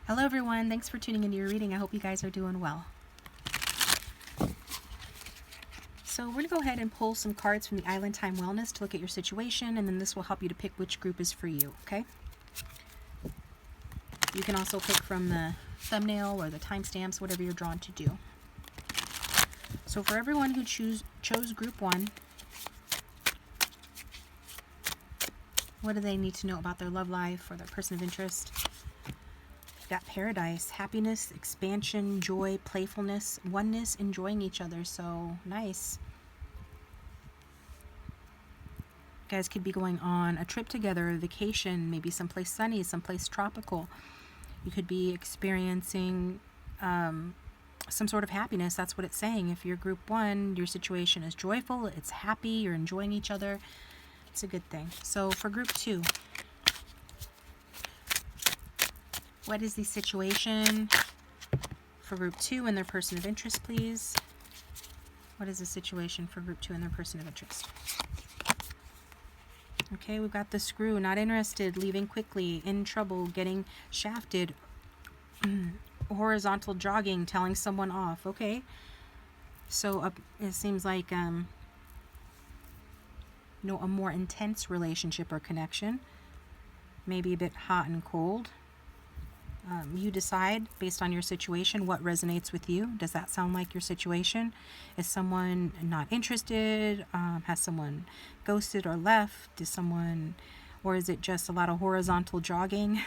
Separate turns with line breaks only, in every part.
Hello everyone, thanks for tuning into your reading. I hope you guys are doing well. So we're going to go ahead and pull some cards from the Island Time Wellness to look at your situation, and then this will help you to pick which group is for you, okay? You can also pick from the thumbnail or the timestamps, whatever you're drawn to do. So for everyone who chose group 1, what do they need to know about their love life or their person of interest? You've got paradise, happiness, expansion, joy, playfulness, oneness, enjoying each other. So nice. You guys could be going on a trip together, a vacation, maybe someplace sunny, someplace tropical. You could be experiencing some sort of happiness. That's what it's saying. If you're group 1, your situation is joyful, it's happy, you're enjoying each other. It's a good thing. So for group 2, what is the situation for group 2 and their person of interest, please? What is the situation for group 2 and their person of interest? Okay, we've got the Screw, not interested, leaving quickly, in trouble, getting shafted, horizontal jogging, telling someone off. Okay, so it seems like a more intense relationship or connection, maybe a bit hot and cold. You decide based on your situation what resonates with you. Does that sound like your situation? Is someone not interested? Has someone ghosted or left? Or is it just a lot of horizontal jogging?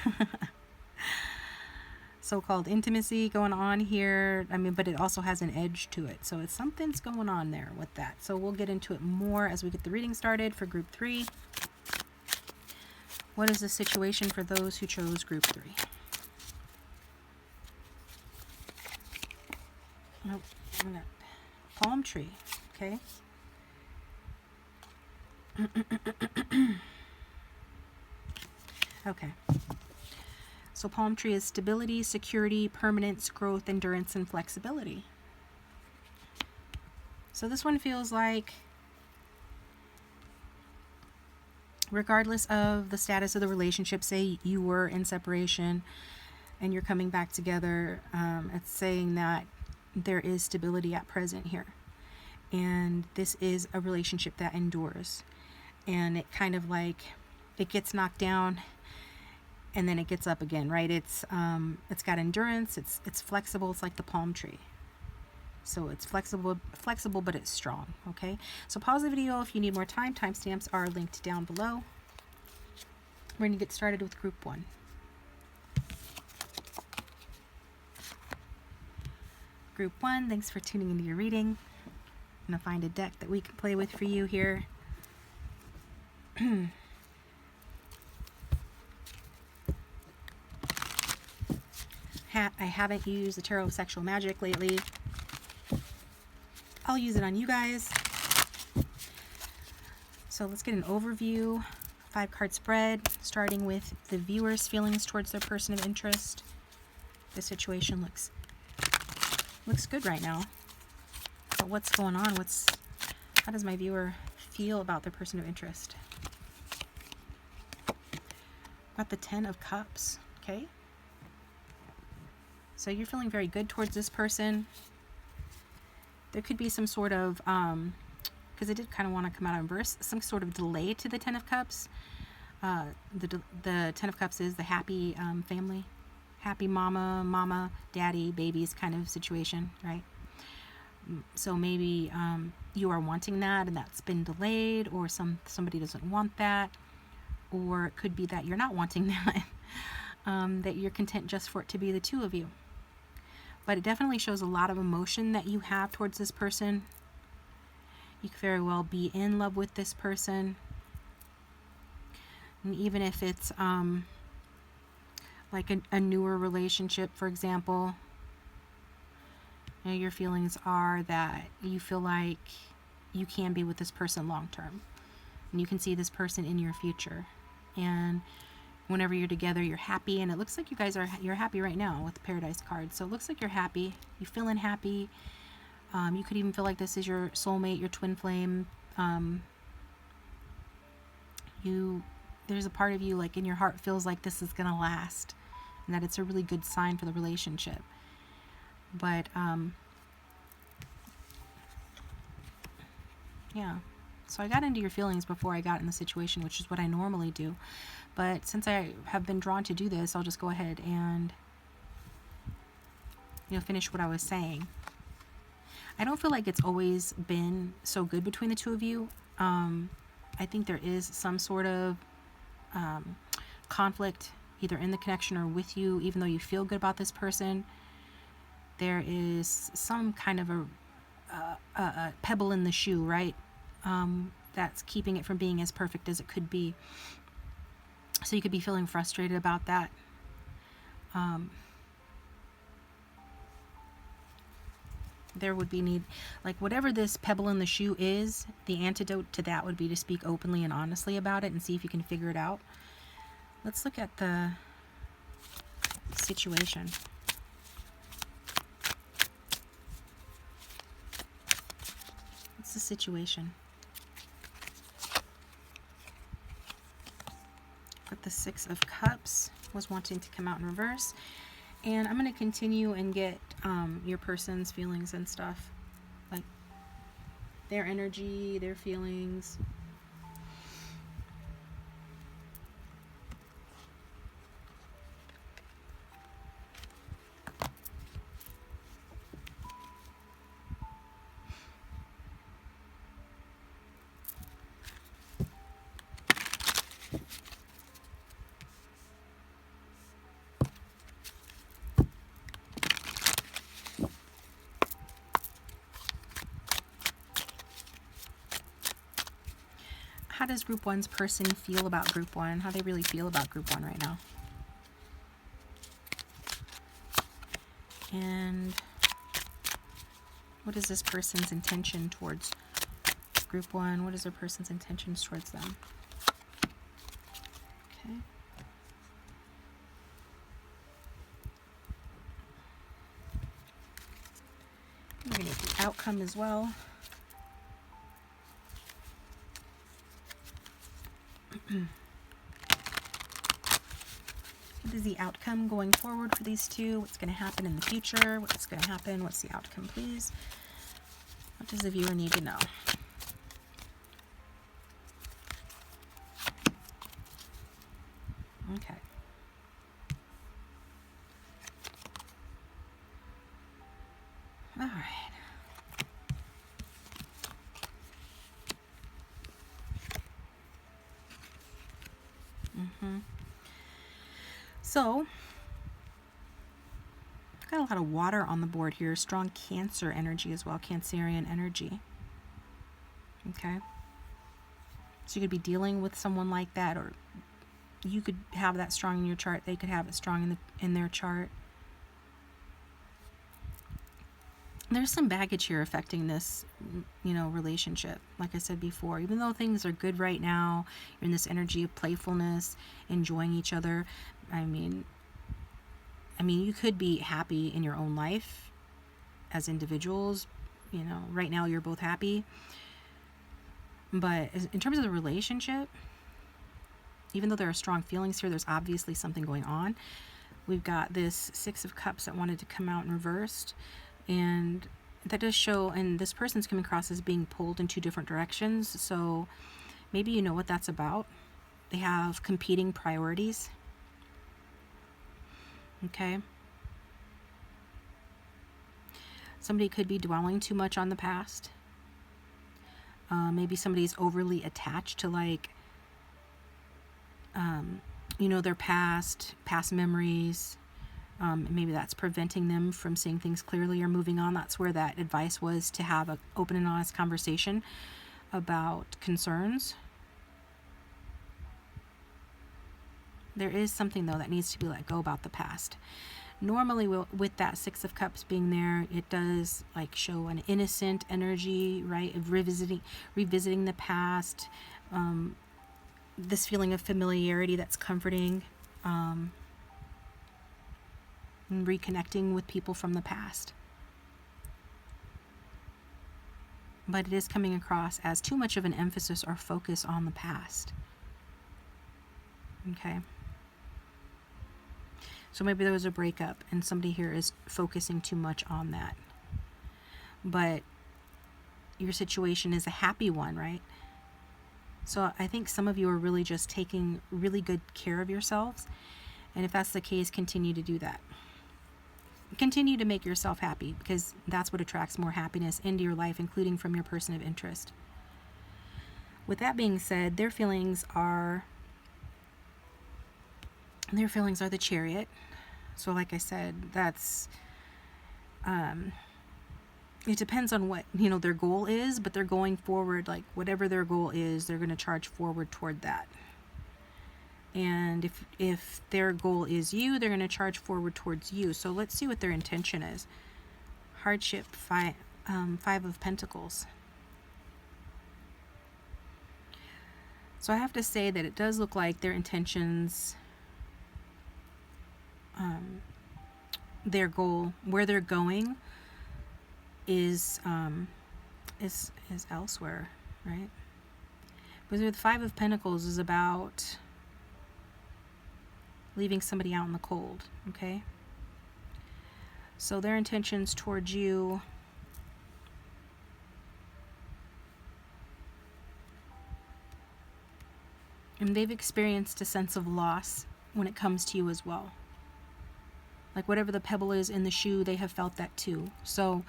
So-called intimacy going on here. But it also has an edge to it. So something's going on there with that. So we'll get into it more as we get the reading started for group 3. What is the situation for those who chose group 3? Nope, I'm gonna palm tree, okay? Okay. So palm tree is stability, security, permanence, growth, endurance, and flexibility. So this one feels like, regardless of the status of the relationship, say you were in separation and you're coming back together, it's saying that there is stability at present here. And this is a relationship that endures. And it kind of like, it gets knocked down and then it gets up again, right? It's got endurance, it's flexible, it's like the palm tree. So it's flexible, but it's strong, okay? So pause the video if you need more time. Timestamps are linked down below. We're gonna get started with group 1. Group 1, thanks for tuning into your reading. I'm going to find a deck that we can play with for you here. I haven't used the Tarot of Sexual Magic lately. I'll use it on you guys. So let's get an overview. 5-card spread, starting with the viewer's feelings towards their person of interest. The situation looks good right now. But what's going on? How does my viewer feel about their person of interest? Got the 10 of Cups, okay? So you're feeling very good towards this person. There could be some sort of, because it did kind of want to come out in verse, some sort of delay to the 10 of Cups. The 10 of Cups is the happy family. Happy mama, daddy, babies kind of situation, right? So maybe you are wanting that and that's been delayed, or somebody doesn't want that, or it could be that you're not wanting that, that you're content just for it to be the two of you. But it definitely shows a lot of emotion that you have towards this person. You could very well be in love with this person. And even if it's like a newer relationship, for example, your feelings are that you feel like you can be with this person long term, and you can see this person in your future, and whenever you're together you're happy. And it looks like you're happy right now with the Paradise card. So it looks like you're happy, you're feeling happy. You could even feel like this is your soulmate, your twin flame. There's a part of you, like in your heart, feels like this is gonna last. and that it's a really good sign for the relationship. But yeah, so I got into your feelings before I got in the situation, which is what I normally do. But since I have been drawn to do this, I'll just go ahead and, you know, finish what I was saying. I don't feel like it's always been so good between the two of you. I think there is some sort of conflict either in the connection or with you, even though you feel good about this person. There is some kind of a pebble in the shoe, right? That's keeping it from being as perfect as it could be. So you could be feeling frustrated about that. There would be need, like whatever this pebble in the shoe is, the antidote to that would be to speak openly and honestly about it and see if you can figure it out. Let's look at the situation. What's the situation? Got the Six of Cups, was wanting to come out in reverse. And I'm going to continue and get your person's feelings and stuff. Like their energy, their feelings. How does Group 1's person feel about Group 1? How they really feel about Group 1 right now? And what is this person's intention towards Group 1? What is their person's intentions towards them? Okay. We're going to get the outcome as well. What is the outcome going forward for these two? What's going to happen in the future? What's going to happen? What's the outcome, please? What does the viewer need to know? Okay. All right. So, I've got a lot of water on the board here. Strong Cancer energy as well, Cancerian energy. Okay. So you could be dealing with someone like that, or you could have that strong in your chart. They could have it strong in their chart. There's some baggage here affecting this, you know, relationship. Like I said before, even though things are good right now, you're in this energy of playfulness, enjoying each other. I mean, you could be happy in your own life as individuals. You know, right now you're both happy. But in terms of the relationship, even though there are strong feelings here, there's obviously something going on. We've got this Six of Cups that wanted to come out in reversed. And that does show, and this person's coming across as being pulled in two different directions. So maybe you know what that's about. They have competing priorities. Okay. Somebody could be dwelling too much on the past. Maybe somebody's overly attached to, like, you know, their past memories. Maybe that's preventing them from seeing things clearly or moving on. That's where that advice was, to have an open and honest conversation about concerns. There is something, though, that needs to be let go about the past. Normally, with that Six of Cups being there, it does, like, show an innocent energy, right, of revisiting the past, this feeling of familiarity that's comforting, and reconnecting with people from the past. But it is coming across as too much of an emphasis or focus on the past. Okay. So maybe there was a breakup and somebody here is focusing too much on that. But your situation is a happy one, right? So I think some of you are really just taking really good care of yourselves. And if that's the case, continue to do that. Continue to make yourself happy, because that's what attracts more happiness into your life, including from your person of interest. With that being said, their feelings are the Chariot. So like I said, that's it depends on what, their goal is, but they're going forward, like whatever their goal is, they're going to charge forward toward that. And if their goal is you, they're going to charge forward towards you. So let's see what their intention is. Hardship, Five of Pentacles. So I have to say that it does look like their intentions, their goal, where they're going is elsewhere, right? But the Five of Pentacles is about leaving somebody out in the cold, okay? So their intentions towards you and they've experienced a sense of loss when it comes to you as well. Like whatever the pebble is in the shoe, they have felt that too. So,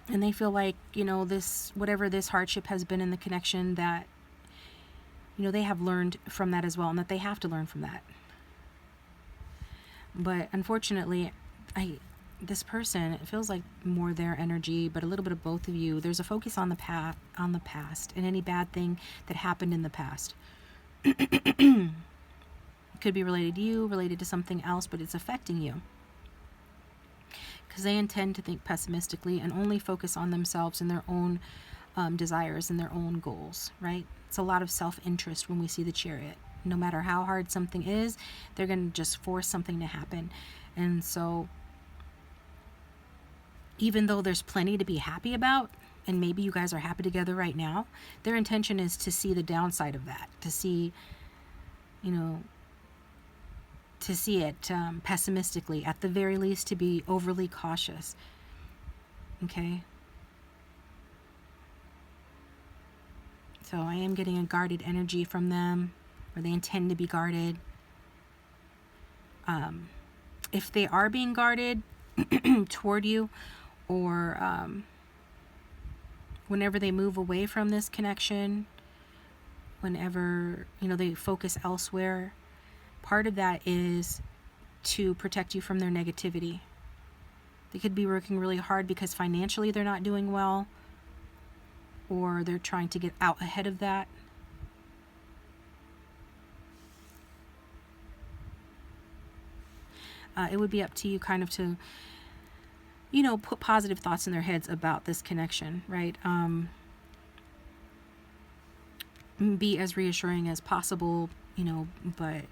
and they feel like, this, whatever this hardship has been in the connection, that they have learned from that as well, and that they have to learn from that. But unfortunately, this person, it feels like more their energy, but a little bit of both of you. There's a focus on the past and any bad thing that happened in the past. It could be related to you, related to something else, but it's affecting you. Because they intend to think pessimistically and only focus on themselves and their own desires and their own goals, right? It's a lot of self-interest when we see the Chariot. No matter how hard something is, they're going to just force something to happen. And so, even though there's plenty to be happy about, and maybe you guys are happy together right now, their intention is to see the downside of that, to see, to see it pessimistically, at the very least, to be overly cautious. Okay? So I am getting a guarded energy from them, or they intend to be guarded. If they are being guarded toward you, or whenever they move away from this connection, whenever, they focus elsewhere, part of that is to protect you from their negativity. They could be working really hard because financially they're not doing well, or they're trying to get out ahead of that. It would be up to you kind of to, put positive thoughts in their heads about this connection, right? Be as reassuring as possible, but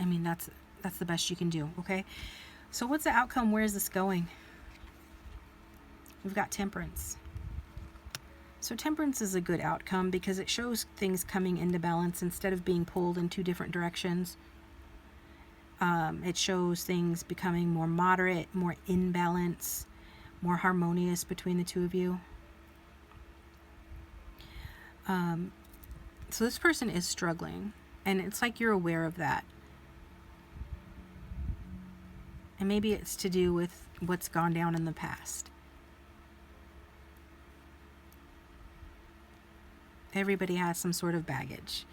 I mean, that's the best you can do, okay? So what's the outcome? Where is this going? We've got Temperance. So Temperance is a good outcome because it shows things coming into balance instead of being pulled in two different directions. It shows things becoming more moderate, more in balance, more harmonious between the two of you. So this person is struggling, and it's like you're aware of that. And maybe it's to do with what's gone down in the past. Everybody has some sort of baggage.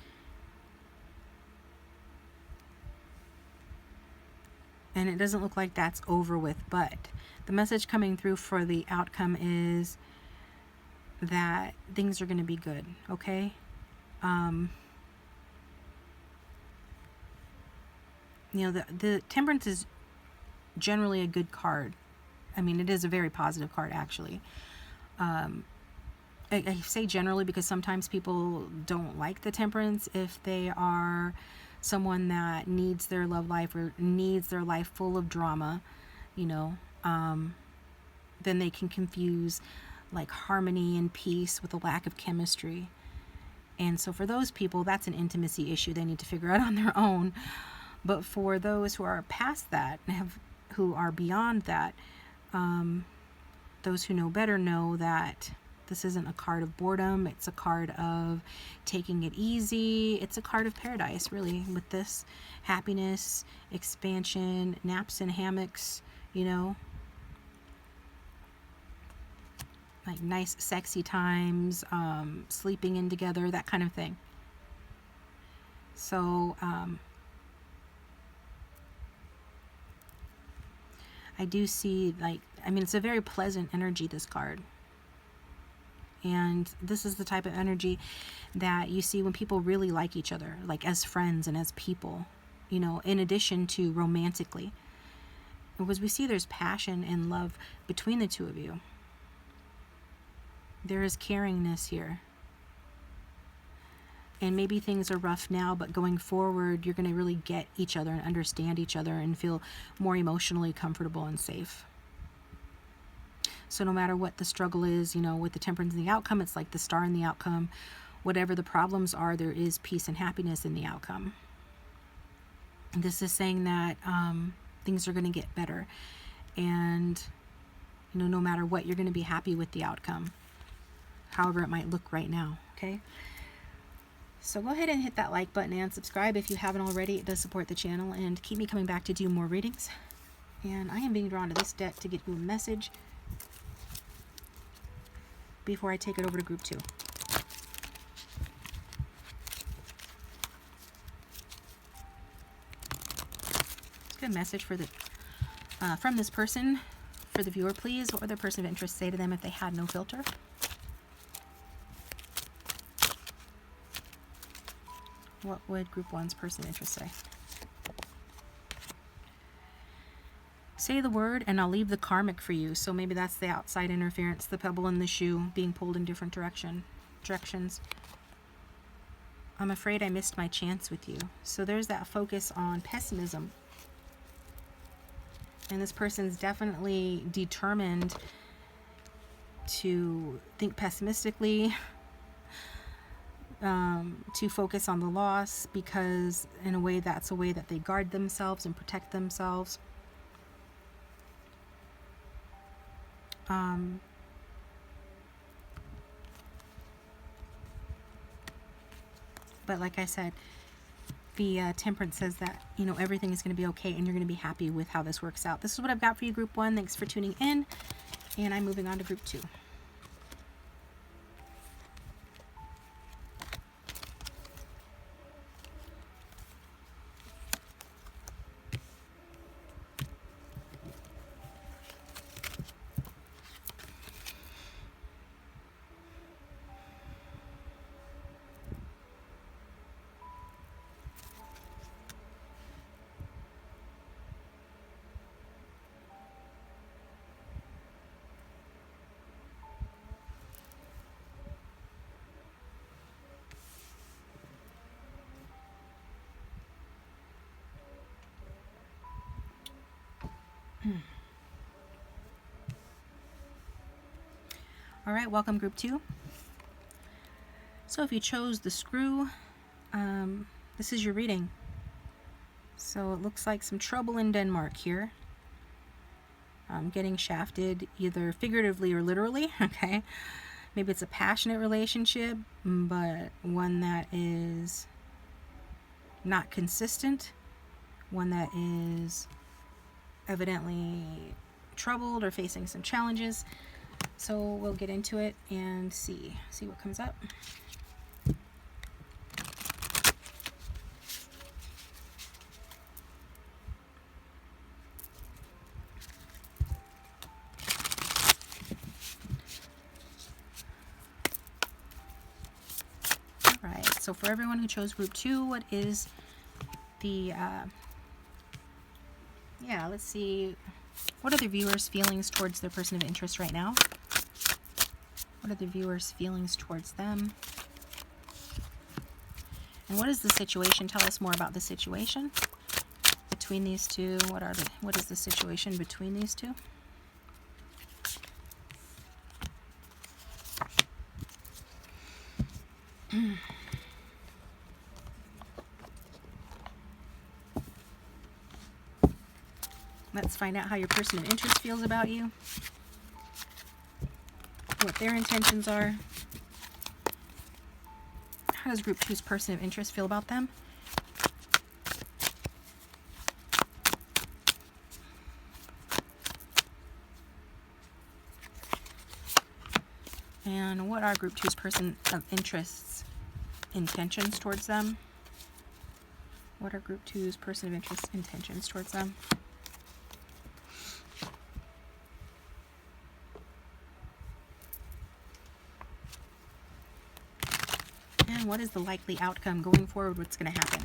And it doesn't look like that's over with, but the message coming through for the outcome is that things are going to be good, okay? The Temperance is generally a good card. I mean, it is a very positive card, actually. I say generally because sometimes people don't like the Temperance if they are someone that needs their love life or needs their life full of drama, then they can confuse like harmony and peace with a lack of chemistry. And so for those people, that's an intimacy issue they need to figure out on their own. But for those who are past that, who are beyond that, those who know better know that this isn't a card of boredom. It's a card of taking it easy. It's a card of paradise, really, with this happiness, expansion, naps and hammocks, you know, like nice, sexy times, sleeping in together, that kind of thing. So, I do see, like, I mean, it's a very pleasant energy, this card. And this is the type of energy that you see when people really like each other, like as friends and as people, you know, in addition to romantically. Because we see there's passion and love between the two of you. There is caringness here. And maybe things are rough now, but going forward, you're going to really get each other and understand each other and feel more emotionally comfortable and safe. So no matter what the struggle is, you know, with the Temperance in the outcome, it's like the Star in the outcome. Whatever the problems are, there is peace and happiness in the outcome. And this is saying that things are going to get better. And, you know, no matter what, you're going to be happy with the outcome, however it might look right now, okay? So go ahead and hit that like button and subscribe if you haven't already. It does support the channel and keep me coming back to do more readings. And I am being drawn to this deck to get you a message before I take it over to group 2. Let's get a message for the from this person for the viewer, please. What would their person of interest say to them if they had no filter? What would group 1's person of interest say? Say the word and I'll leave the karmic for you. So maybe that's the outside interference, the pebble in the shoe being pulled in different directions. I'm afraid I missed my chance with you. So there's that focus on pessimism. And this person's definitely determined to think pessimistically, to focus on the loss, because in a way that's a way that they guard themselves and protect themselves. But like I said, the Temperance says that, you know, everything is going to be okay and you're going to be happy with how this works out. This is what I've got for you, group 1. Thanks for tuning in. And I'm moving on to group 2. All right, welcome group 2. So if you chose the screw, this is your reading. So it looks like some trouble in Denmark here. Getting shafted either figuratively or literally, okay? Maybe it's a passionate relationship, but one that is not consistent, one that is evidently troubled or facing some challenges. So we'll get into it and see what comes up. All right, so for everyone who chose group 2, what is the let's see, what are the viewers' feelings towards their person of interest right now? What are the viewers' feelings towards them? And what is the situation? Tell us more about the situation between these two. What is the situation between these two? Let's find out how your person of interest feels about you, what their intentions are. How does group 2's person of interest feel about them? And what are group 2's person of interest's intentions towards them? What are group 2's person of interest's intentions towards them? And what is the likely outcome going forward? What's going to happen?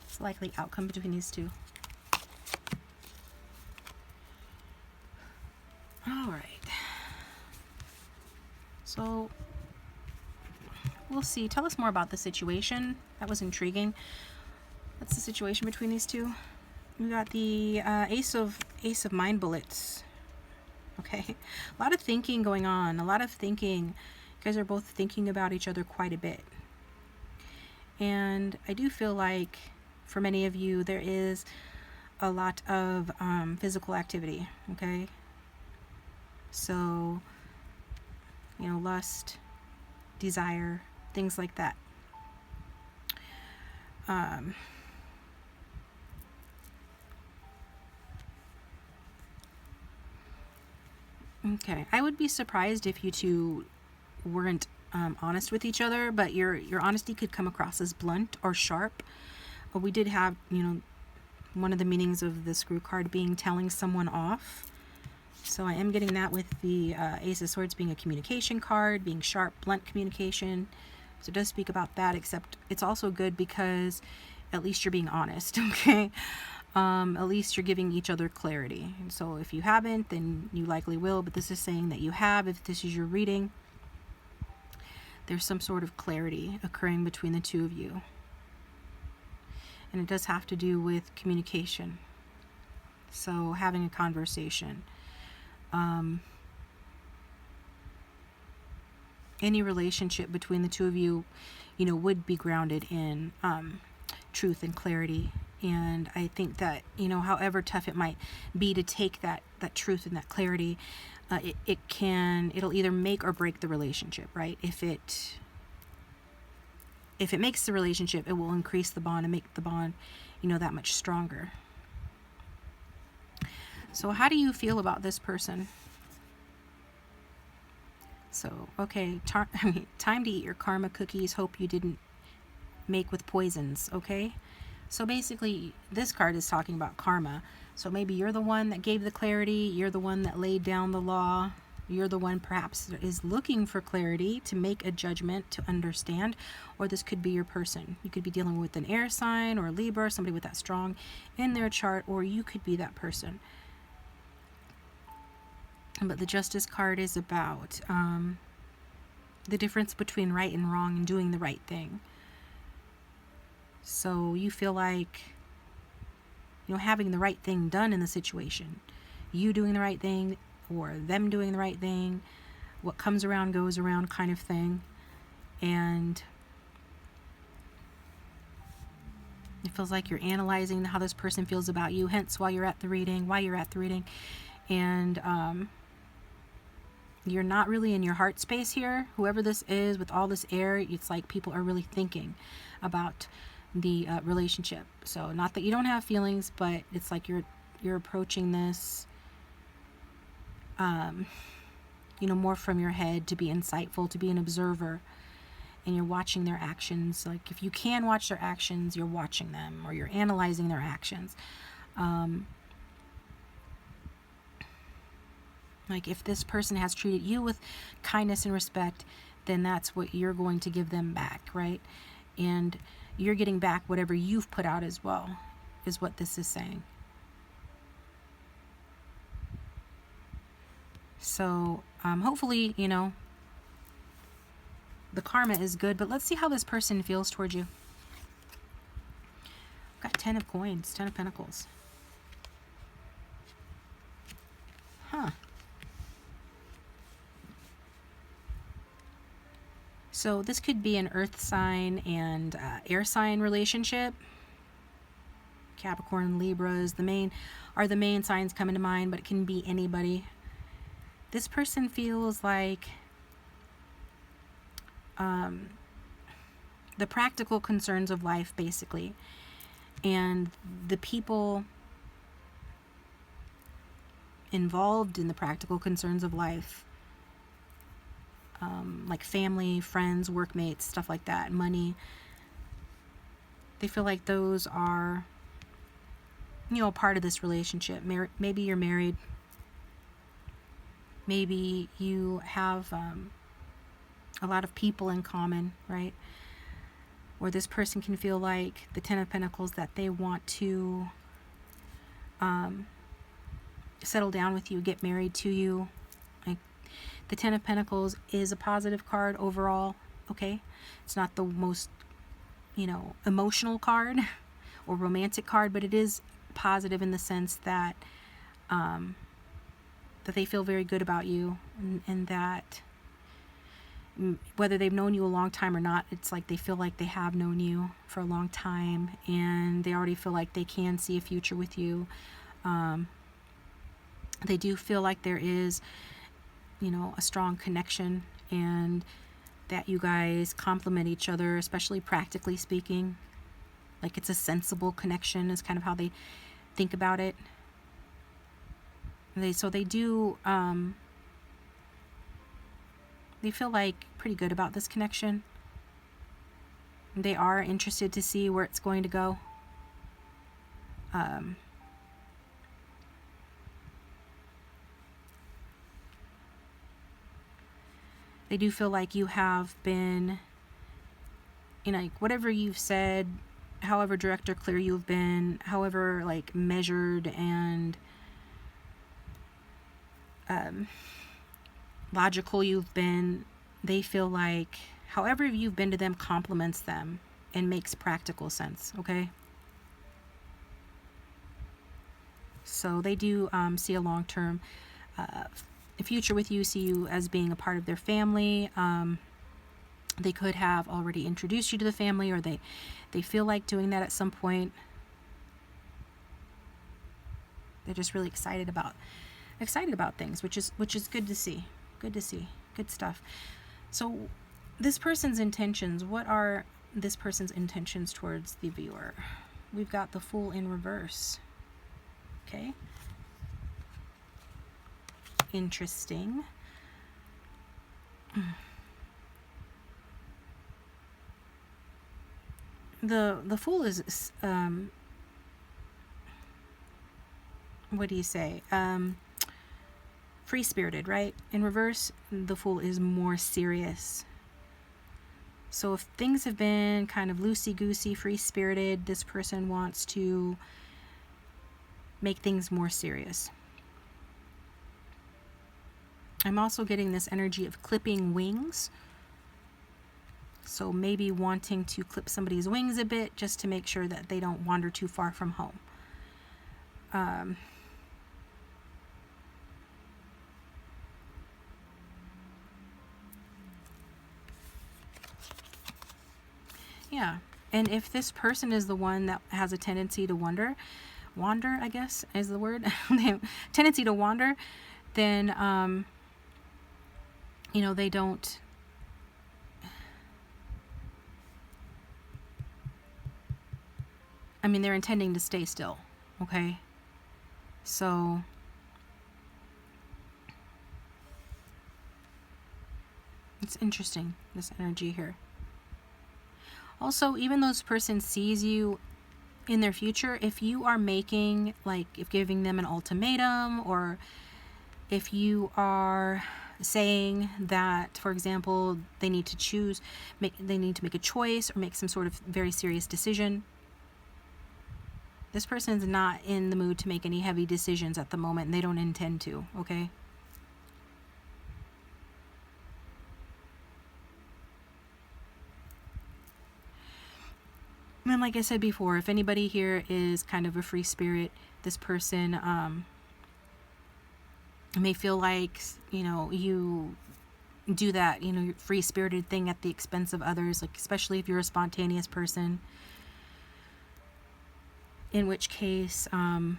What's the likely outcome between these two? All right. So we'll see. Tell us more about the situation. That was intriguing. What's the situation between these two? We got the Ace of Mind Bullets. Okay, a lot of thinking going on. A lot of thinking. You guys are both thinking about each other quite a bit. And I do feel like for many of you there is a lot of physical activity. Okay, so you know, lust, desire, things like that. Okay, I would be surprised if you two weren't honest with each other, but your honesty could come across as blunt or sharp. We did have, you know, one of the meanings of the screw card being telling someone off. So I am getting that with the Ace of Swords being a communication card, being sharp, blunt communication. So it does speak about that, except it's also good because at least you're being honest, okay? At least you're giving each other clarity. And so if you haven't, then you likely will, but this is saying that you have. If this is your reading, there's some sort of clarity occurring between the two of you. And it does have to do with communication. So having a conversation. Any relationship between the two of you, you know, would be grounded in truth and clarity. And I think that, you know, however tough it might be to take that truth and that clarity, it'll either make or break the relationship, right? If it makes the relationship, it will increase the bond and make the bond, you know, that much stronger. So how do you feel about this person? So, okay, time to eat your karma cookies. Hope you didn't make with poisons, okay? So basically, this card is talking about karma. So maybe you're the one that gave the clarity. You're the one that laid down the law. You're the one perhaps that is looking for clarity to make a judgment, to understand. Or this could be your person. You could be dealing with an air sign or a Libra, somebody with that strong in their chart, or you could be that person. But the Justice card is about the difference between right and wrong and doing the right thing. So you feel like, you know, having the right thing done in the situation. You doing the right thing or them doing the right thing. What comes around goes around kind of thing. And it feels like you're analyzing how this person feels about you. Hence why you're at the reading. And you're not really in your heart space here. Whoever this is with all this air, it's like people are really thinking about the relationship. So not that you don't have feelings, but it's like you're approaching this you know, more from your head, to be insightful, to be an observer, and you're watching their actions. Like if you can watch their actions, you're watching them, or you're analyzing their actions. Like if this person has treated you with kindness and respect, then that's what you're going to give them back, right? And you're getting back whatever you've put out as well, is what this is saying. So hopefully, you know, the karma is good, but let's see how this person feels towards you. Got 10 of coins, 10 of pentacles. Huh. So this could be an earth sign and air sign relationship. Capricorn, Libras, the main signs coming to mind, but it can be anybody. This person feels like the practical concerns of life, basically, and the people involved in the practical concerns of life, like family, friends, workmates, stuff like that, money. They feel like those are, part of this relationship. Maybe you're married. Maybe you have a lot of people in common, right? Or this person can feel like the Ten of Pentacles, that they want to settle down with you, get married to you. Like, the Ten of Pentacles is a positive card overall, okay? It's not the most, emotional card or romantic card, but it is positive in the sense that that they feel very good about you, and that whether they've known you a long time or not, it's like they feel like they have known you for a long time, and they already feel like they can see a future with you. They do feel like there is, a strong connection, and that you guys complement each other, especially practically speaking. Like, it's a sensible connection is kind of how they think about it. They do, they feel like pretty good about this connection. They are interested to see where it's going to go. They do feel like you have been, like, whatever you've said, however direct or clear you've been, however, like, measured and logical you've been, they feel like however you've been to them complements them and makes practical sense, okay? So they do see a long-term future with you, see you as being a part of their family. They could have already introduced you to the family, or they feel like doing that at some point. They're just really excited about things, which is good to see. Good stuff. So this person's intentions, what are this person's intentions towards the viewer? We've got the Fool in reverse. Okay. Interesting. The Fool is what do you say? Free-spirited, right? In reverse, the Fool is more serious. So if things have been kind of loosey-goosey, free-spirited, this person wants to make things more serious. I'm also getting this energy of clipping wings. So maybe wanting to clip somebody's wings a bit just to make sure that they don't wander too far from home. Yeah, and if this person is the one that has a tendency to wander, I guess is the word, tendency to wander, then, they don't, they're intending to stay still, okay? So, it's interesting, this energy here. Also, even though this person sees you in their future, if you are making, like, if giving them an ultimatum, or if you are saying that, for example, they need to make a choice or make some sort of very serious decision, this person's not in the mood to make any heavy decisions at the moment, and they don't intend to, okay? And like I said before, if anybody here is kind of a free spirit, this person may feel like, you do that, you know, free-spirited thing at the expense of others, like especially if you're a spontaneous person. In which case, you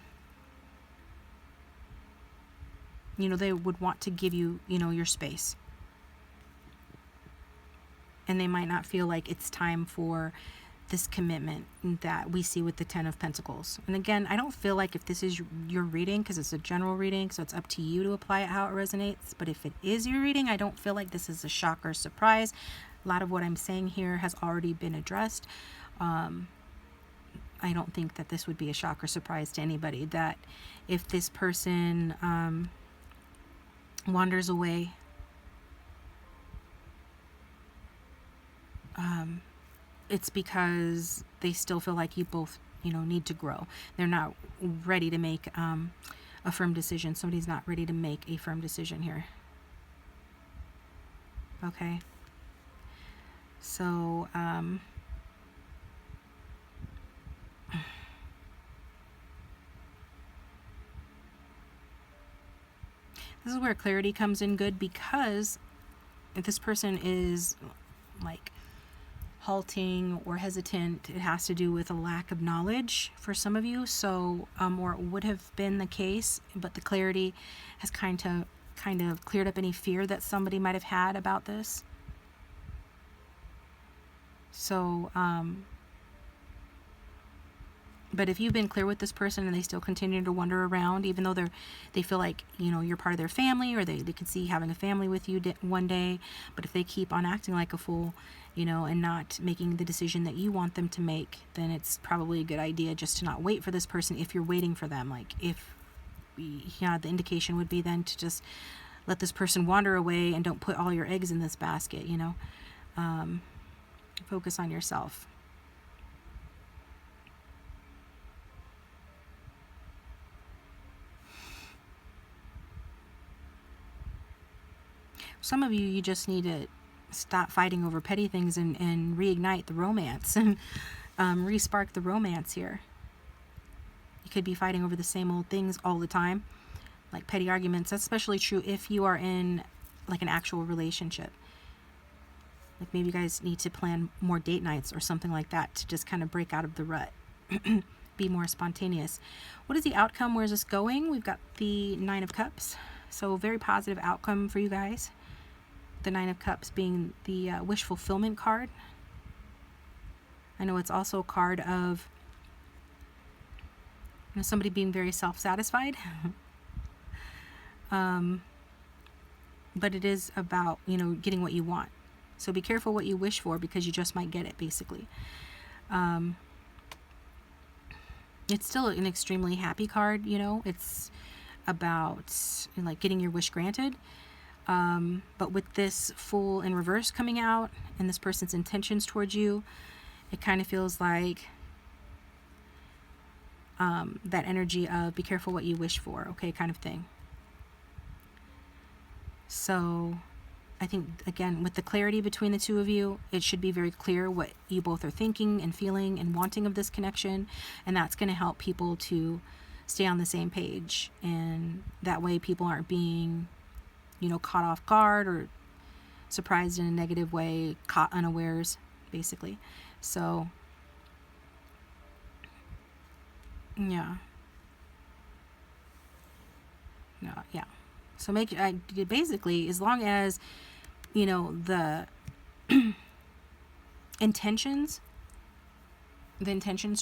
know, they would want to give you, you know, your space. And they might not feel like it's time for this commitment that we see with the Ten of Pentacles. And again, I don't feel like if this is your reading, because it's a general reading, so it's up to you to apply it how it resonates. But if it is your reading, I don't feel like this is a shock or surprise. A lot of what I'm saying here has already been addressed. I don't think that this would be a shock or surprise to anybody, that if this person wanders away, it's because they still feel like you both, you know, need to grow. They're not ready to make a firm decision. Somebody's not ready to make a firm decision here. Okay. So, this is where clarity comes in good, because if this person is like halting or hesitant, it has to do with a lack of knowledge for some of you. So, or it would have been the case, but the clarity has kind of cleared up any fear that somebody might have had about this. So, but if you've been clear with this person and they still continue to wander around, even though they feel like, you know, you're part of their family, or they could see having a family with you one day, but if they keep on acting like a fool, you know, and not making the decision that you want them to make, then it's probably a good idea just to not wait for this person if you're waiting for them. Like, if, yeah, the indication would be then to just let this person wander away and don't put all your eggs in this basket, you know. Focus on yourself. Some of you, you just need to stop fighting over petty things and reignite the romance and re-spark the romance here. You could be fighting over the same old things all the time, like petty arguments. That's especially true if you are in like an actual relationship. Like maybe you guys need to plan more date nights or something like that to just kind of break out of the rut. Be more spontaneous. What is the outcome? Where is this going? We've got the Nine of Cups. So very positive outcome for you guys. The Nine of Cups being the wish fulfillment card. I know it's also a card of, you know, somebody being very self-satisfied. But it is about, you know, getting what you want. So be careful what you wish for, because you just might get it, basically. It's still an extremely happy card, you know. It's about, you know, like getting your wish granted. But with this Fool in reverse coming out and this person's intentions towards you, it kind of feels like that energy of be careful what you wish for, okay, kind of thing. So I think, again, with the clarity between the two of you, it should be very clear what you both are thinking and feeling and wanting of this connection. And that's going to help people to stay on the same page. And that way people aren't being, you know, caught off guard or surprised in a negative way, caught unawares, basically. So, yeah. No, yeah. So basically, as long as, you know, the intentions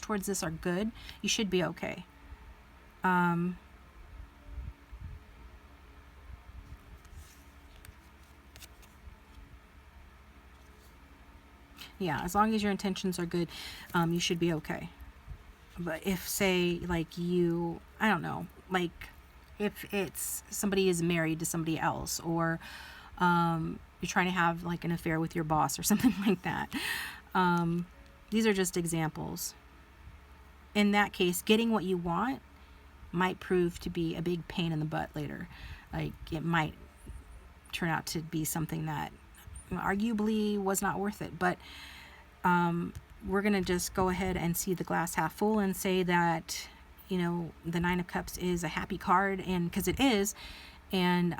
towards this are good, you should be okay. Yeah, as long as your intentions are good, you should be okay. But if, say, like you, I don't know, like if it's somebody is married to somebody else, or you're trying to have like an affair with your boss or something like that. These are just examples. In that case, getting what you want might prove to be a big pain in the butt later. Like, it might turn out to be something that arguably was not worth it. But we're going to just go ahead and see the glass half full and say that, you know, the Nine of Cups is a happy card, and because it is, and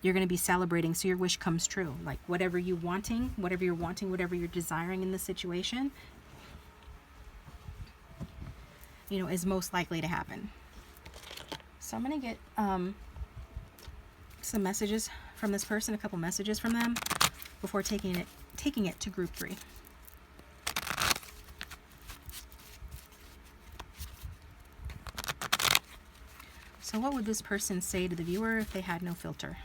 you're going to be celebrating, so your wish comes true. Like whatever you're wanting, whatever you're desiring in this situation, you know, is most likely to happen. So I'm going to get some messages from this person, a couple messages from them before taking it to group 3. So what would this person say to the viewer if they had no filter?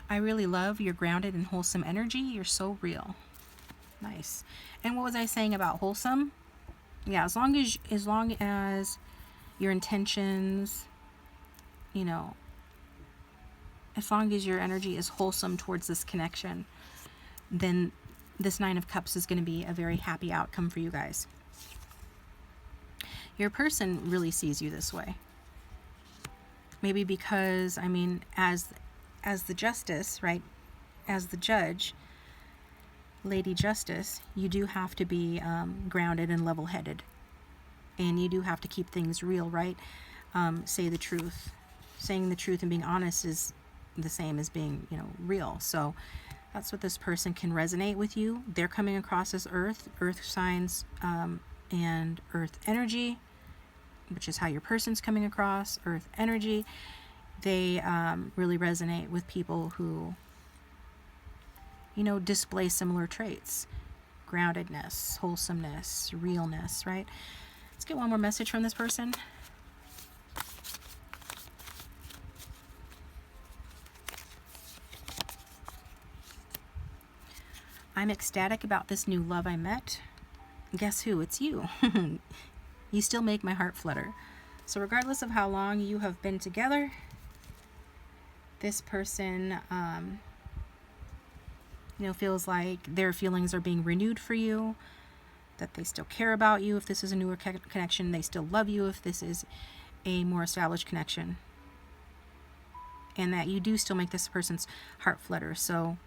I really love your grounded and wholesome energy. You're so real. Nice. And what was I saying about wholesome? Yeah, as long as your intentions, you know, as long as your energy is wholesome towards this connection, then this 9 of Cups is going to be a very happy outcome for you guys. Your person really sees you this way. Maybe because, I mean, as the justice, right? As the judge, Lady Justice, you do have to be grounded and level-headed. And you do have to keep things real, right? Say the truth. Saying the truth and being honest is the same as being, you know, real. So that's what this person can resonate with you. They're coming across as earth signs, and earth energy, which is how your person's coming across, earth energy. They really resonate with people who, you know, display similar traits. Groundedness, wholesomeness, realness, right? Let's get one more message from this person. I'm ecstatic about this new love I met. Guess who? It's you. You still make my heart flutter. So regardless of how long you have been together, this person, you know, feels like their feelings are being renewed for you, that they still care about you if this is a newer connection, they still love you if this is a more established connection, and that you do still make this person's heart flutter. So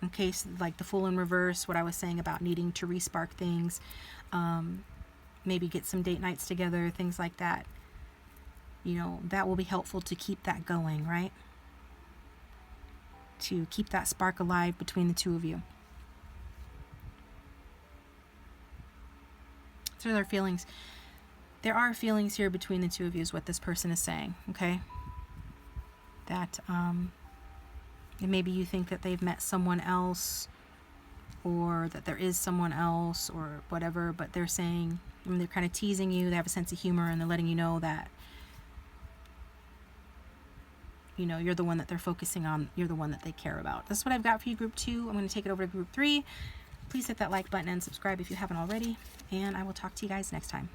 in case, like the Fool in reverse, what I was saying about needing to re-spark things, maybe get some date nights together, things like that, you know, that will be helpful to keep that going, right? To keep that spark alive between the two of you. So there are feelings. There are feelings here between the two of you is what this person is saying, okay? That and maybe you think that they've met someone else, or that there is someone else, or whatever, but they're saying, I mean, they're kind of teasing you, they have a sense of humor, and they're letting you know that, you know, you're the one that they're focusing on, you're the one that they care about. That's what I've got for you, group 2. I'm going to take it over to group 3. Please hit that like button and subscribe if you haven't already, and I will talk to you guys next time.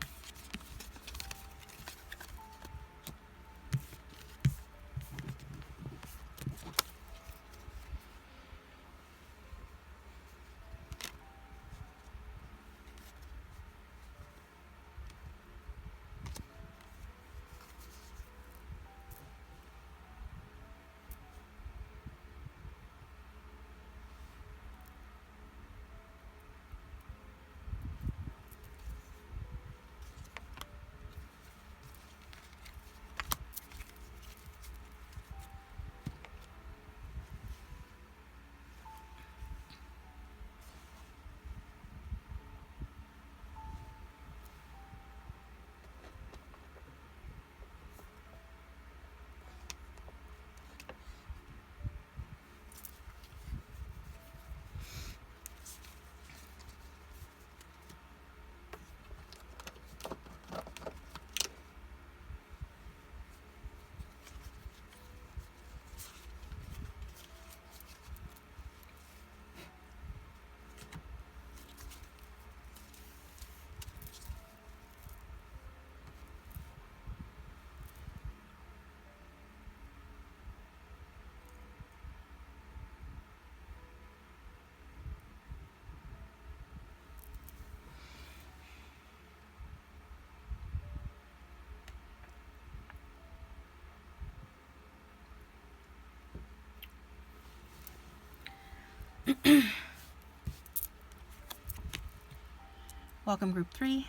Welcome, group 3.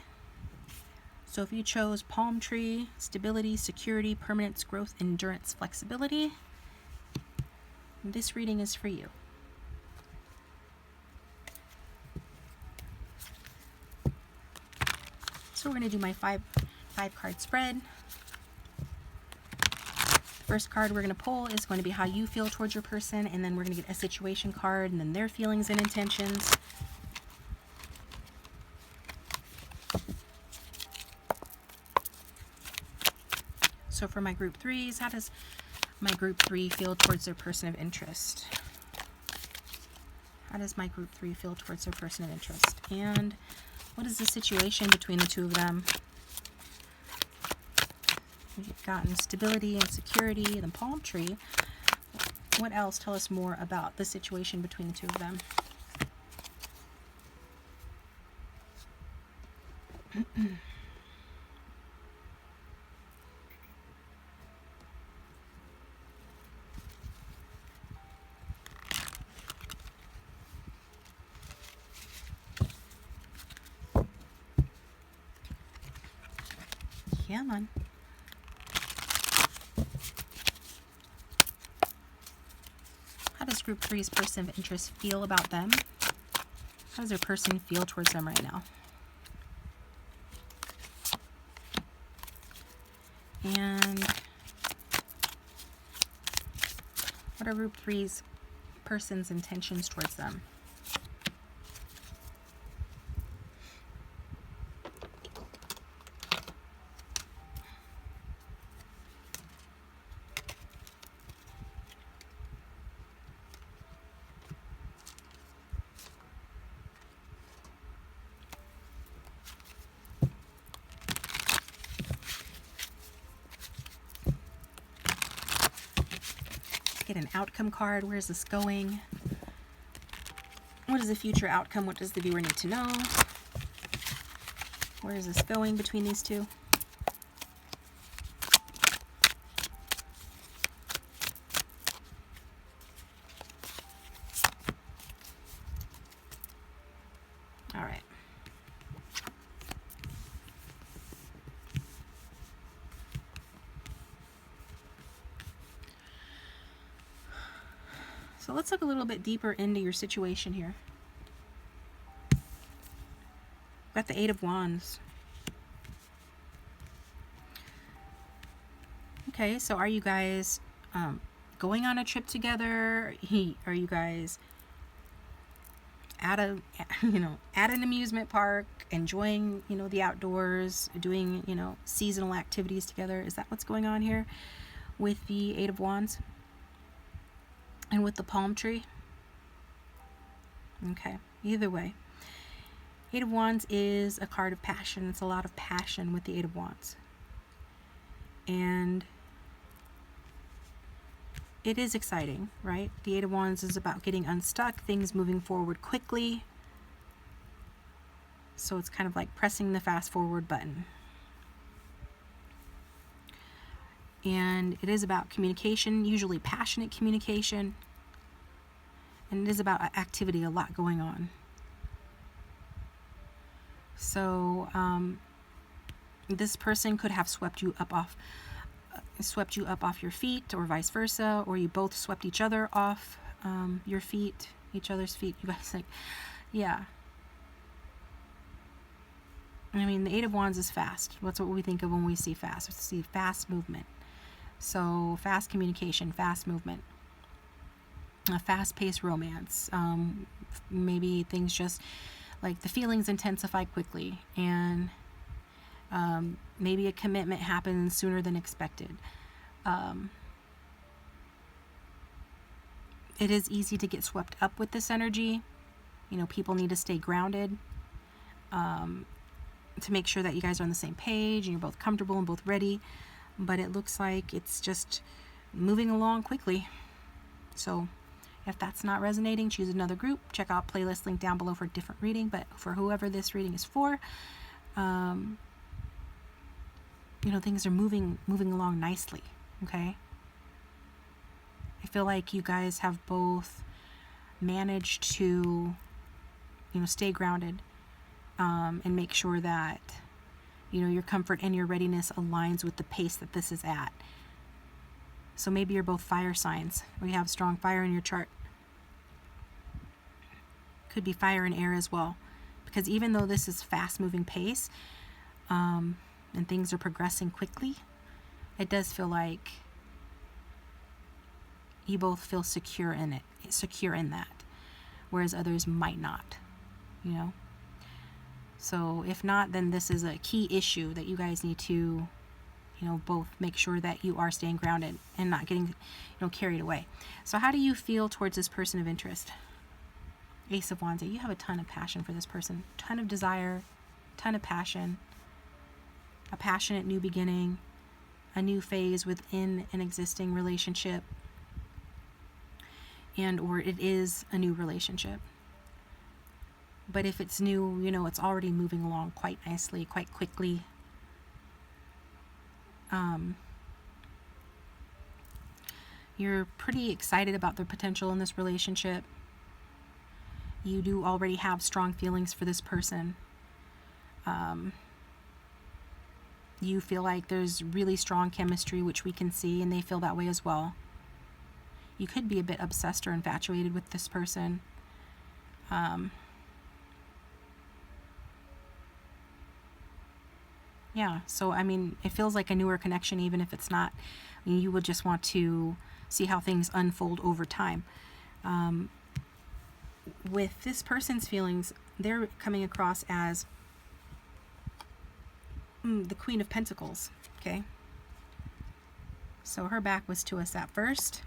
So if you chose palm tree, stability, security, permanence, growth, endurance, flexibility, this reading is for you. So we're going to do my five card spread. First card we're going to pull is going to be how you feel towards your person, and then we're going to get a situation card and then their feelings and intentions. So for my group 3s, how does my group 3 feel towards their person of interest? How does my group 3 feel towards their person of interest? And what is the situation between the two of them? We've gotten stability and security and the palm tree. What else? Tell us more about the situation between the two of them. Yeah, man. How does group 3's person of interest feel about them? How does their person feel towards them right now? And what are group 3's person's intentions towards them? Get an outcome card. Where is this going? What is the future outcome? What does the viewer need to know? Where is this going between these two? All right. So let's look a little bit deeper into your situation here. Got the 8 of Wands. Okay, so are you guys going on a trip together? Are you guys at an amusement park, enjoying, the outdoors, doing, seasonal activities together? Is that what's going on here with the 8 of Wands? And with the palm tree? Okay, either way. 8 of Wands is a card of passion. It's a lot of passion with the 8 of Wands. And it is exciting, right? The 8 of Wands is about getting unstuck, things moving forward quickly. So it's kind of like pressing the fast forward button. And it is about communication, usually passionate communication. And it is about activity, a lot going on. So this person could have swept you up off your feet, or vice versa, or you both swept each other off your feet, each other's feet. You guys, like, yeah. I mean, the 8 of Wands is fast. That's what we think of when we see fast. We see fast movement. So fast communication, fast movement, a fast-paced romance. Maybe things just, like, the feelings intensify quickly, and maybe a commitment happens sooner than expected. It is easy to get swept up with this energy. People need to stay grounded to make sure that you guys are on the same page and you're both comfortable and both ready. But it looks like it's just moving along quickly. So if that's not resonating, choose another group. Check out playlist link down below for a different reading. But for whoever this reading is for, things are moving along nicely. Okay. I feel like you guys have both manage to, stay grounded, and make sure that, your comfort and your readiness aligns with the pace that this is at. So maybe you're both fire signs, or you have strong fire in your chart. Could be fire and air as well. Because even though this is fast-moving pace, and things are progressing quickly, it does feel like you both feel secure in that, whereas others might not, So if not, then this is a key issue that you guys need to, both make sure that you are staying grounded and not getting, carried away. So how do you feel towards this person of interest? Ace of Wands. You have a ton of passion for this person, ton of desire, ton of passion, a passionate new beginning, a new phase within an existing relationship, or it is a new relationship. But if it's new, it's already moving along quite nicely, quite quickly. You're pretty excited about the potential in this relationship. You do already have strong feelings for this person. You feel like there's really strong chemistry, which we can see, and they feel that way as well. You could be a bit obsessed or infatuated with this person. Yeah, so it feels like a newer connection, even if it's not. You would just want to see how things unfold over time. With this person's feelings, they're coming across as the Queen of Pentacles, okay? So her back was to us at first.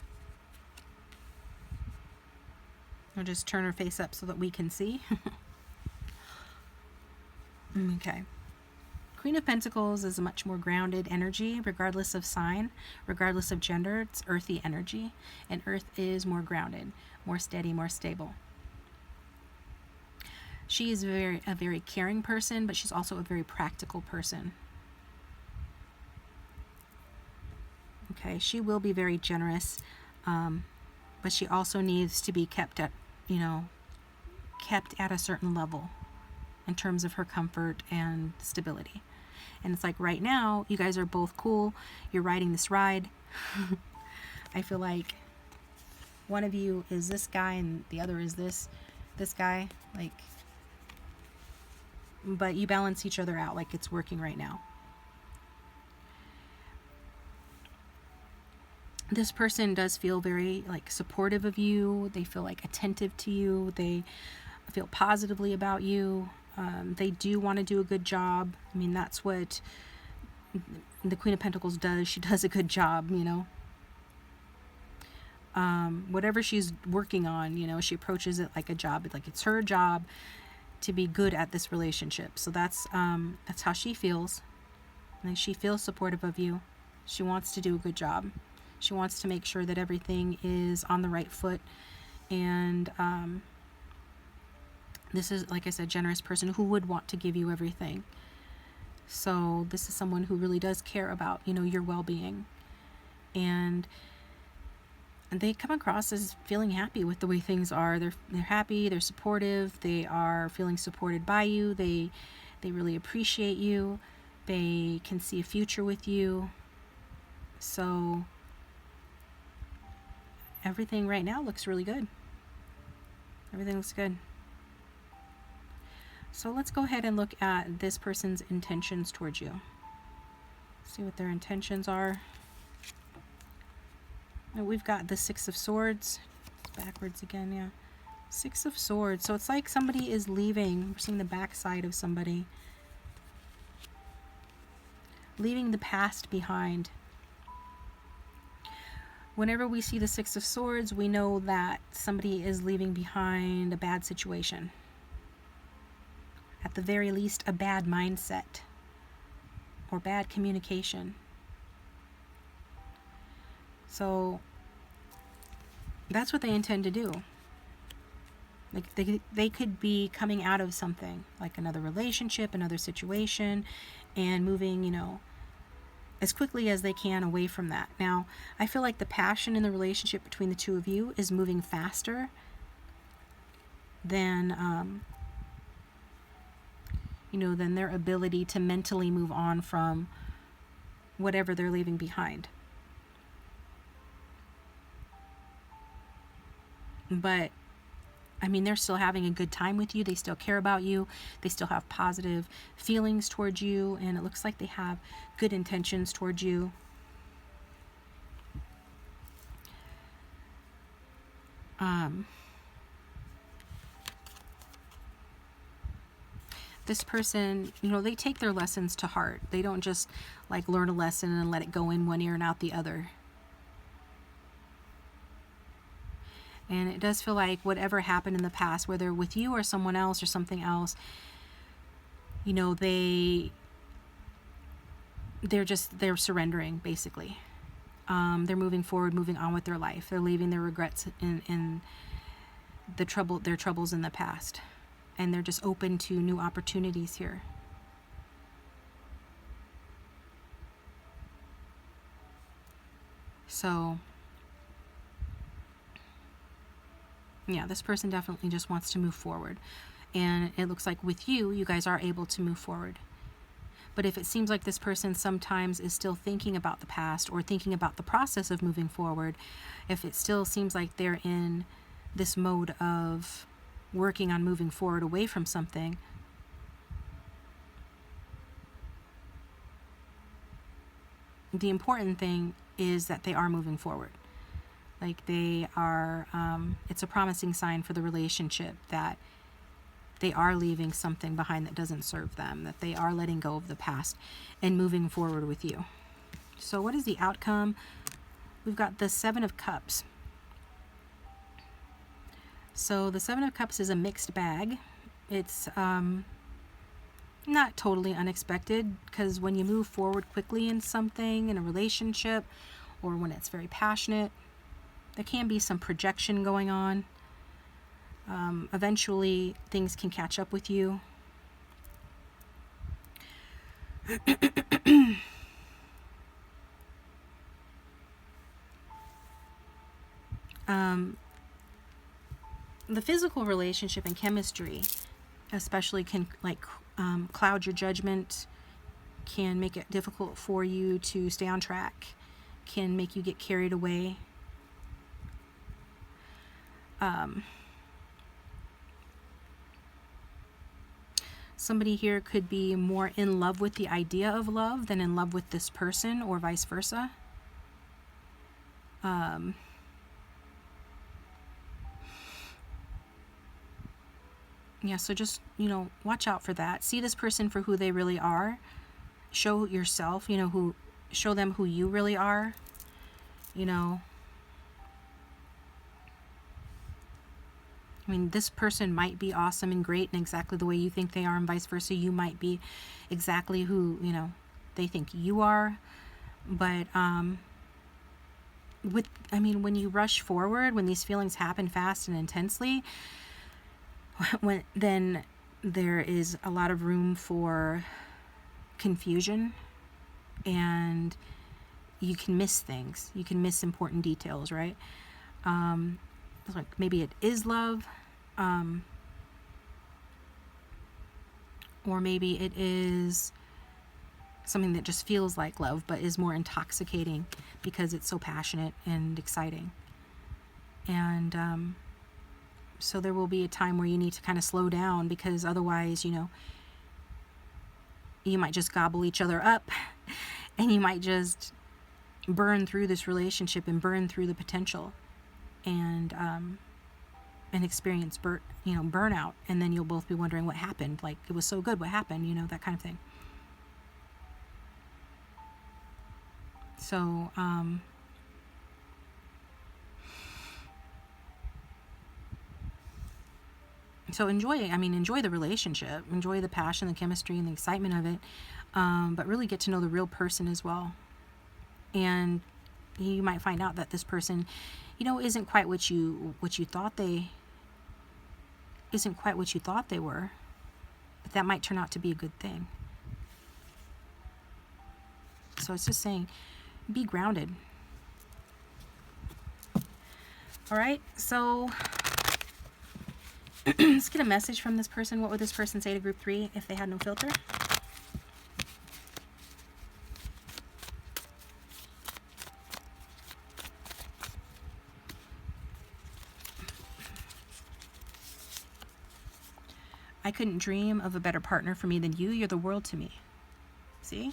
I'll just turn her face up so that we can see. Okay. Queen of Pentacles is a much more grounded energy, regardless of sign, regardless of gender. It's earthy energy, and earth is more grounded, more steady, more stable. She is a very caring person, but she's also a very practical person. Okay, she will be very generous, but she also needs to be kept at a certain level in terms of her comfort and stability. And it's like right now, you guys are both cool. You're riding this ride. I feel like one of you is this guy and the other is this guy. But you balance each other out, like it's working right now. This person does feel very supportive of you. They feel attentive to you. They feel positively about you. They do want to do a good job. That's what the Queen of Pentacles does. She does a good job, whatever she's working on, she approaches it like a job. Like it's her job to be good at this relationship. So that's how she feels. And she feels supportive of you. She wants to do a good job. She wants to make sure that everything is on the right foot. And this is, like I said, generous person who would want to give you everything. So this is someone who really does care about, your well-being. And they come across as feeling happy with the way things are. They're happy, they're supportive, they are feeling supported by you, they really appreciate you, they can see a future with you. So everything right now looks really good. Everything looks good. So let's go ahead and look at this person's intentions towards you. See what their intentions are. Now we've got the Six of Swords. It's backwards again, yeah. Six of Swords. So it's like somebody is leaving. We're seeing the backside of somebody. Leaving the past behind. Whenever we see the Six of Swords, we know that somebody is leaving behind a bad situation. At the very least, a bad mindset or bad communication. So that's what they intend to do. They could be coming out of something, like another relationship, another situation, and moving, as quickly as they can away from that. Now, I feel like the passion in the relationship between the two of you is moving faster than you know, than their ability to mentally move on from whatever they're leaving behind. But I mean, they're still having a good time with you. They still care about you. They still have positive feelings towards you. And it looks like they have good intentions towards you. This person, you know, they take their lessons to heart. They don't just like learn a lesson and let it go in one ear and out the other. And it does feel like whatever happened in the past, whether with you or someone else or something else, you know, they're surrendering, basically. They're moving forward, moving on with their life. They're leaving their regrets in their troubles in the past. And they're just open to new opportunities here. So yeah, this person definitely just wants to move forward. And it looks like with you, you guys are able to move forward. But if it seems like this person sometimes is still thinking about the past or thinking about the process of moving forward, if it still seems like they're in this mode of working on moving forward away from something, the important thing is that they are moving forward. Like they are, it's a promising sign for the relationship that they are leaving something behind that doesn't serve them, that they are letting go of the past and moving forward with you. So what is the outcome? We've got the Seven of Cups. So the Seven of Cups is a mixed bag. It's not totally unexpected, because when you move forward quickly in something, in a relationship, or when it's very passionate, there can be some projection going on. Eventually, things can catch up with you. The physical relationship and chemistry especially can cloud your judgment, can make it difficult for you to stay on track, can make you get carried away. Somebody here could be more in love with the idea of love than in love with this person, or vice versa. Yeah, so just, you know, watch out for that. See this person for who they really are. Show yourself, you know, show them who you really are, you know. I mean, this person might be awesome and great and exactly the way you think they are, and vice versa. You might be exactly who, you know, they think you are. But when you rush forward, when these feelings happen fast and intensely, then there is a lot of room for confusion, and you can miss things. You can miss important details, right? Like maybe it is love, or maybe it is something that just feels like love but is more intoxicating because it's so passionate and exciting. And so there will be a time where you need to kind of slow down, because otherwise, you know, you might just gobble each other up and you might just burn through this relationship and burn through the potential, and experience burnout, and then you'll both be wondering what happened. Like, it was so good, what happened? You know, that kind of thing. So so enjoy the relationship, enjoy the passion, the chemistry, and the excitement of it, but really get to know the real person as well. And you might find out that this person, you know, isn't quite what you thought they were, but that might turn out to be a good thing. So it's just saying, be grounded. All right, so Let's get a message from this person. What would this person say to group 3 if they had no filter? I couldn't dream of a better partner for me than you. You're the world to me. See?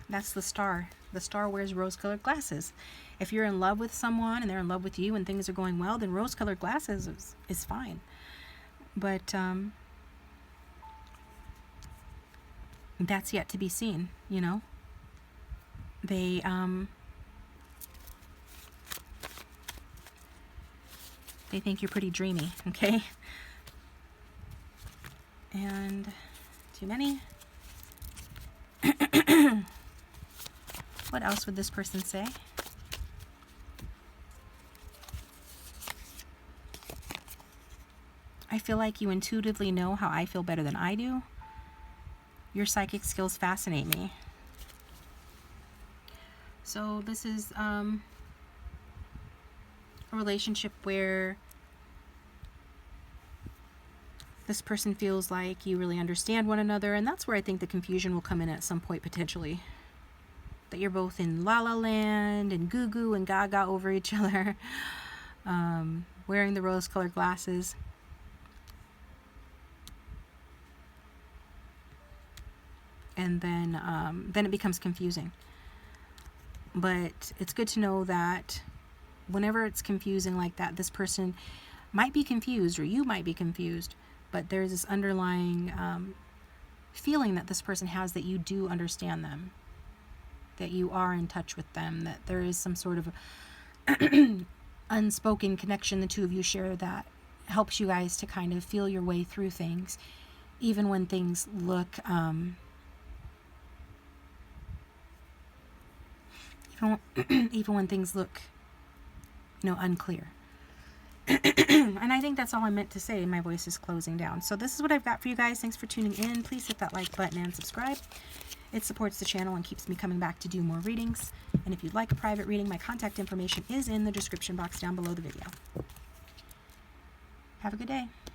That's the star. The star wears rose-colored glasses. If you're in love with someone and they're in love with you and things are going well, then rose-colored glasses is fine. But that's yet to be seen, you know? They think you're pretty dreamy, okay? And too many. What else would this person say? I feel like you intuitively know how I feel better than I do. Your psychic skills fascinate me. So this is a relationship where this person feels like you really understand one another, and that's where I think the confusion will come in at some point potentially. That you're both in la la land and goo goo and gaga over each other, wearing the rose-colored glasses. And then it becomes confusing. But it's good to know that whenever it's confusing like that, this person might be confused, or you might be confused, but there's this underlying feeling that this person has that you do understand them, that you are in touch with them, that there is some sort of unspoken connection the two of you share that helps you guys to kind of feel your way through things, even when things look even when things look, you know, unclear. And I think that's all I meant to say. My voice is closing down. So this is what I've got for you guys. Thanks for tuning in. Please hit that like button and subscribe. It supports the channel and keeps me coming back to do more readings. And if you'd like a private reading, my contact information is in the description box down below the video. Have a good day.